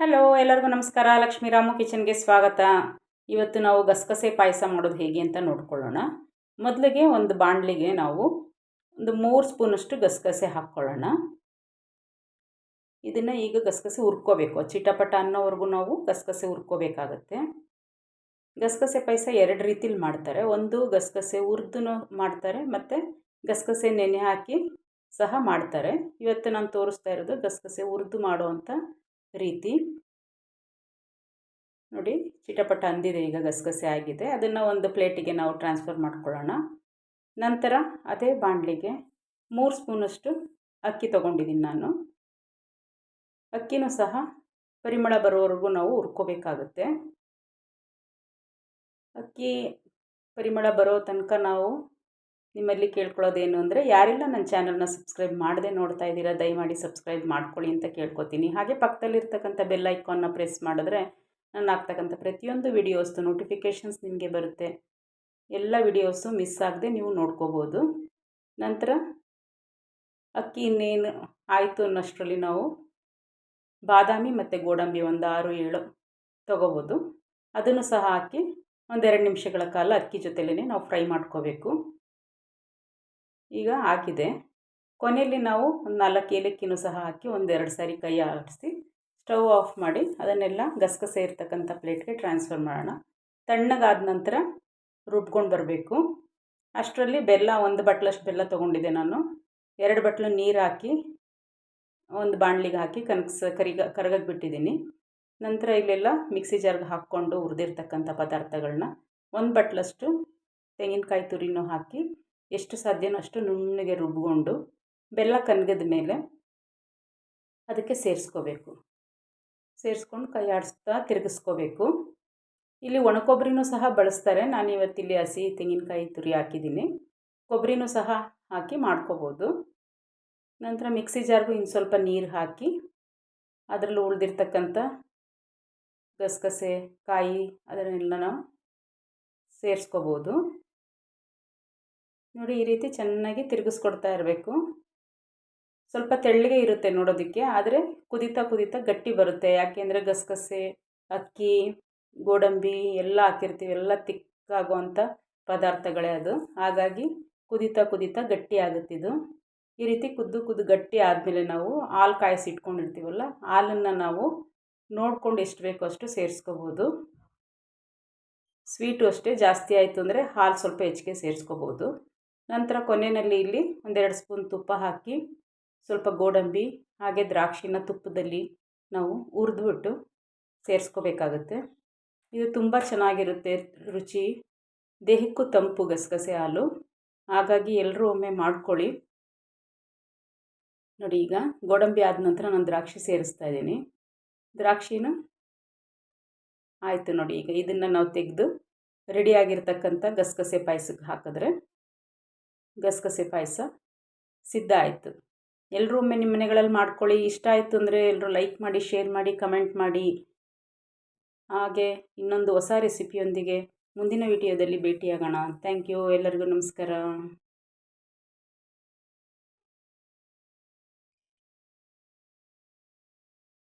Hello, ಎಲ್ಲರಿಗೂ ನಮಸ್ಕಾರ. ಲಕ್ಷ್ಮೀರಾಮು ಕಿಚನ್ಗೆ ಸ್ವಾಗತ. ಇವತ್ತು ನಾವು ಗಸಗಸೆ ಪಾಯಸ ಮಾಡೋದು ಹೇಗೆ ಅಂತ ನೋಡ್ಕೊಳ್ಳೋಣ. ಮೊದಲಿಗೆ ಒಂದು ಬಾಣಲಿಗೆ ನಾವು ಒಂದು 3 ಸ್ಪೂನಷ್ಟು ಗಸಗಸೆ ಹಾಕ್ಕೊಳ್ಳೋಣ. ಇದನ್ನು ಈಗ ಗಸಗಸೆ ಹುರ್ಕೋಬೇಕು. ಚಿಟಪಟ ಅನ್ನೋವರೆಗೂ ನಾವು ಗಸಗಸೆ ಹುರ್ಕೋಬೇಕಾಗತ್ತೆ. ಗಸಗಸೆ ಪಾಯಸ 2 ರೀತಿಲಿ ಮಾಡ್ತಾರೆ. ಒಂದು ಗಸಗಸೆ ಹುರಿದು ಮಾಡ್ತಾರೆ, ಮತ್ತು ಗಸಗಸೆ ನೆನೆ ಹಾಕಿ ಸಹ ಮಾಡ್ತಾರೆ. ಇವತ್ತು ನಾನು ತೋರಿಸ್ತಾ ಇರೋದು ಗಸಗಸೆ ಹುರಿದು ಮಾಡುವಂಥ ರೀತಿ. ನೋಡಿ, ಚಿಟಪಟ ಅಂದಿದೆ. ಈಗ ಗಸಗಸೆ ಆಗಿದೆ. ಅದನ್ನು ಒಂದು ಪ್ಲೇಟಿಗೆ ನಾವು ಟ್ರಾನ್ಸ್ಫರ್ ಮಾಡ್ಕೊಳ್ಳೋಣ. ನಂತರ ಅದೇ ಬಾಣಲಿಗೆ 3 ಸ್ಪೂನಷ್ಟು ಅಕ್ಕಿ ತೊಗೊಂಡಿದ್ದೀನಿ ನಾನು. ಅಕ್ಕಿನೂ ಸಹ ಪರಿಮಳ ಬರೋವರೆಗೂ ನಾವು ಹುರ್ಕೋಬೇಕಾಗುತ್ತೆ. ಅಕ್ಕಿ ಪರಿಮಳ ಬರೋ ತನಕ ನಾವು ನಿಮ್ಮಲ್ಲಿ ಕೇಳ್ಕೊಳ್ಳೋದೇನು ಅಂದರೆ, ಯಾರೆಲ್ಲ ನನ್ನ ಚಾನಲ್ನ ಸಬ್ಸ್ಕ್ರೈಬ್ ಮಾಡದೆ ನೋಡ್ತಾ ಇದ್ದೀರಾ, ದಯಮಾಡಿ ಸಬ್ಸ್ಕ್ರೈಬ್ ಮಾಡ್ಕೊಳ್ಳಿ ಅಂತ ಕೇಳ್ಕೊತೀನಿ. ಹಾಗೆ ಪಕ್ಕದಲ್ಲಿರ್ತಕ್ಕಂಥ ಬೆಲ್ ಐಕಾನ್ನ ಪ್ರೆಸ್ ಮಾಡಿದ್ರೆ ನಾನು ಹಾಕ್ತಕ್ಕಂಥ ಪ್ರತಿಯೊಂದು ವಿಡಿಯೋಸ್ದು ನೋಟಿಫಿಕೇಷನ್ಸ್ ನಿಮಗೆ ಬರುತ್ತೆ. ಎಲ್ಲ ವಿಡಿಯೋಸು ಮಿಸ್ ಆಗದೆ ನೀವು ನೋಡ್ಕೋಬೋದು. ನಂತರ ಅಕ್ಕಿ ಇನ್ನೇನು ಆಯಿತು ಅನ್ನೋಷ್ಟರಲ್ಲಿ ನಾವು ಬಾದಾಮಿ ಮತ್ತು ಗೋಡಂಬಿ ಒಂದು 6-7 ತೊಗೋಬೋದು. ಅದನ್ನು ಸಹ ಹಾಕಿ 1-2 ನಿಮಿಷಗಳ ಕಾಲ ಅಕ್ಕಿ ಜೊತೆಲೇ ನಾವು ಫ್ರೈ ಮಾಡ್ಕೋಬೇಕು. ಈಗ ಆಗಿದೆ. ಕೊನೆಯಲ್ಲಿ ನಾವು ಒಂದು 4 ಏಲಕ್ಕಿನೂ ಸಹ ಹಾಕಿ 1-2 ಸಾರಿ ಕೈ ಆಡಿಸಿ ಸ್ಟವ್ ಆಫ್ ಮಾಡಿ ಅದನ್ನೆಲ್ಲ ಗಸಗಸೆ ಇರ್ತಕ್ಕಂಥ ಪ್ಲೇಟ್ಗೆ ಟ್ರಾನ್ಸ್ಫರ್ ಮಾಡೋಣ. ತಣ್ಣಗಾದ ನಂತರ ರುಬ್ಕೊಂಡು ಬರಬೇಕು. ಅಷ್ಟರಲ್ಲಿ ಬೆಲ್ಲ, 1 ಬಟ್ಲಷ್ಟು ಬೆಲ್ಲ ತೊಗೊಂಡಿದ್ದೆ ನಾನು. 2 ಬಟ್ಲು ನೀರು ಹಾಕಿ ಒಂದು ಬಾಣಲಿಗೆ ಹಾಕಿ ಕರಗಕ್ಕೆ ಬಿಟ್ಟಿದ್ದೀನಿ. ನಂತರ ಇಲ್ಲೆಲ್ಲ ಮಿಕ್ಸಿ ಜಾರ್ಗೆ ಹಾಕ್ಕೊಂಡು ಹುರಿದಿರ್ತಕ್ಕಂಥ ಪದಾರ್ಥಗಳನ್ನ 1 ಬಟ್ಲಷ್ಟು ತೆಂಗಿನಕಾಯಿ ತುರಿನೂ ಹಾಕಿ ಎಷ್ಟು ಸಾಧ್ಯನೋ ಅಷ್ಟು ನುಣ್ಣಗೆ ರುಬ್ಕೊಂಡು ಬೆಲ್ಲ ಕರಗಿದ ಮೇಲೆ ಅದಕ್ಕೆ ಸೇರಿಸ್ಕೊಂಡು ಕೈ ಆಡಿಸ್ತಾ ತಿರುಗಿಸ್ಕೋಬೇಕು. ಇಲ್ಲಿ ಒಣಕೊಬ್ಬರಿನೂ ಸಹ ಬಳಸ್ತಾರೆ. ನಾನು ಇವತ್ತಿಲ್ಲಿ ಹಸಿ ತೆಂಗಿನಕಾಯಿ ತುರಿ ಹಾಕಿದ್ದೀನಿ. ಕೊಬ್ಬರಿನೂ ಸಹ ಹಾಕಿ ಮಾಡ್ಕೋಬೋದು. ನಂತರ ಮಿಕ್ಸಿ ಜಾರ್ಗೂ ಇನ್ನು ಸ್ವಲ್ಪ ನೀರು ಹಾಕಿ ಅದರಲ್ಲಿ ಉಳಿದಿರ್ತಕ್ಕಂಥ ಗಸಗಸೆ ಕಾಯಿ ಅದನ್ನೆಲ್ಲ ನಾವು ಸೇರಿಸ್ಕೋಬೋದು. ನೋಡಿ, ಈ ರೀತಿ ಚೆನ್ನಾಗಿ ತಿರುಗಿಸ್ಕೊಡ್ತಾ ಇರಬೇಕು. ಸ್ವಲ್ಪ ತೆಳ್ಳಗೆ ಇರುತ್ತೆ ನೋಡೋದಕ್ಕೆ, ಆದರೆ ಕುದೀತಾ ಗಟ್ಟಿ ಬರುತ್ತೆ. ಯಾಕೆಂದರೆ ಗಸಗಸೆ, ಅಕ್ಕಿ, ಗೋಡಂಬಿ ಎಲ್ಲ ಹಾಕಿರ್ತೀವಿ. ಎಲ್ಲ ತಿಕ್ಕಾಗುವಂಥ ಪದಾರ್ಥಗಳೇ ಅದು. ಹಾಗಾಗಿ ಕುದೀತಾ ಗಟ್ಟಿ ಆಗುತ್ತಿದ್ದು. ಈ ರೀತಿ ಕುದ್ದು ಗಟ್ಟಿ ಆದಮೇಲೆ ನಾವು ಹಾಲು ಕಾಯಿಸಿಟ್ಕೊಂಡಿರ್ತೀವಲ್ಲ, ಹಾಲನ್ನು ನಾವು ನೋಡ್ಕೊಂಡು ಎಷ್ಟು ಬೇಕೋ ಅಷ್ಟು ಸೇರಿಸ್ಕೋಬೋದು. ಸ್ವೀಟು ಅಷ್ಟೇ, ಜಾಸ್ತಿ ಆಯಿತು ಅಂದರೆ ಹಾಲು ಸ್ವಲ್ಪ ಹೆಚ್ಚಿಗೆ ಸೇರಿಸ್ಕೋಬೋದು. ನಂತರ ಕೊನೆಯಲ್ಲಿ ಇಲ್ಲಿ 1-2 ಸ್ಪೂನ್ ತುಪ್ಪ ಹಾಕಿ ಸ್ವಲ್ಪ ಗೋಡಂಬಿ ಹಾಗೆ ದ್ರಾಕ್ಷಿನ ತುಪ್ಪದಲ್ಲಿ ನಾವು ಹುರಿದ್ಬಿಟ್ಟು ಸೇರಿಸ್ಕೋಬೇಕಾಗುತ್ತೆ. ಇದು ತುಂಬ ಚೆನ್ನಾಗಿರುತ್ತೆ ರುಚಿ. ದೇಹಕ್ಕೂ ತಂಪು ಗಸಗಸೆ ಹಾಲು. ಹಾಗಾಗಿ ಎಲ್ಲರೂ ಒಮ್ಮೆ ಮಾಡ್ಕೊಳ್ಳಿ. ನೋಡಿ, ಈಗ ಗೋಡಂಬಿ ಆದ ನಂತರ ನಾನು ದ್ರಾಕ್ಷಿ ಸೇರಿಸ್ತಾ ಇದ್ದೀನಿ. ದ್ರಾಕ್ಷಿನೂ ಆಯಿತು. ನೋಡಿ, ಈಗ ಇದನ್ನು ನಾವು ತೆಗೆದು ರೆಡಿಯಾಗಿರ್ತಕ್ಕಂಥ ಗಸಗಸೆ ಪಾಯಸಕ್ಕೆ ಹಾಕಿದ್ರೆ ಗಸಗಸೆ ಪಾಯಸ ಸಿದ್ಧ ಆಯಿತು. ಎಲ್ಲರೂ ಒಮ್ಮೆ ನಿಮ್ಮ ಮನೆಗಳಲ್ಲಿ ಮಾಡ್ಕೊಳ್ಳಿ. ಇಷ್ಟ ಆಯಿತು ಅಂದರೆ ಎಲ್ಲರೂ ಲೈಕ್ ಮಾಡಿ, ಶೇರ್ ಮಾಡಿ, ಕಮೆಂಟ್ ಮಾಡಿ. ಹಾಗೆ ಇನ್ನೊಂದು ಹೊಸ ರೆಸಿಪಿಯೊಂದಿಗೆ ಮುಂದಿನ ವಿಡಿಯೋದಲ್ಲಿ ಭೇಟಿಯಾಗೋಣ. Thank you. ಎಲ್ಲರಿಗೂ ನಮಸ್ಕಾರ.